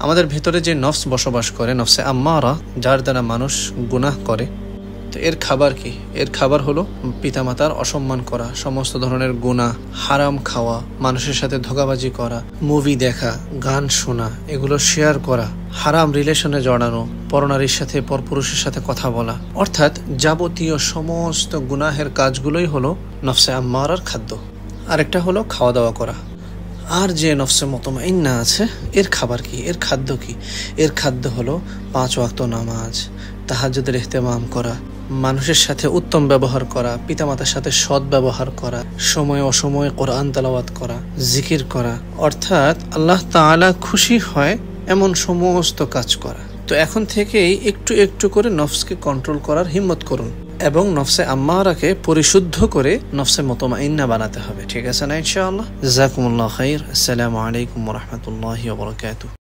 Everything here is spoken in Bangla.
আমাদের ভেতরে যে নফস বসবাস করে, নফসে আম্মারা, যার দ্বারা মানুষ গুনাহ করে, তো এর খাবার কি? এর খাবার হলো পিতামাতার অসম্মান করা, সমস্ত ধরনের গুনাহ, হারাম খাওয়া, মানুষের সাথে ধোঁকাবাজি করা, মুভি দেখা, গান শোনা, এগুলো শেয়ার করা, হারাম রিলেশনে জড়ানো, পরনারীর সাথে পরপুরুষের সাথে কথা বলা, অর্থাৎ যাবতীয় সমস্ত গুনাহের কাজগুলোই হলো নফসে আম্মারার খাদ্য। আরেকটা হলো খাওয়া দাওয়া করা। আর যে নফসে মুতমাইন্না আছে, এর খাবার কি? এর খাদ্য কি? এর খাদ্য হলো 5 ওয়াক্ত নামাজ, তাহাজ্জুদের ইহতিমাম করা, মানুষের সাথে উত্তম ব্যবহার করা, পিতামাতার সাথে সৎ ব্যবহার করা, সময় অসময়ে কোরআন তেলাওয়াত করা, জিকির করা, অর্থাৎ আল্লাহ তাআলা খুশি হয় এমন সমস্ত কাজ করা। তো এখন থেকেই একটু একটু করে নফসকে কন্ট্রোল করার হিম্মত করুন এবং নফসে আম্মারাকে পরিশুদ্ধ করে নফসে মুতমাইন্না বানাতে হবে। ঠিক আছে না ইনশাআল্লাহ? জাযাকুমুল্লাহু খাইর। আসসালামু আলাইকুম ওয়া রাহমাতুল্লাহি ওয়া বারাকাতুহু।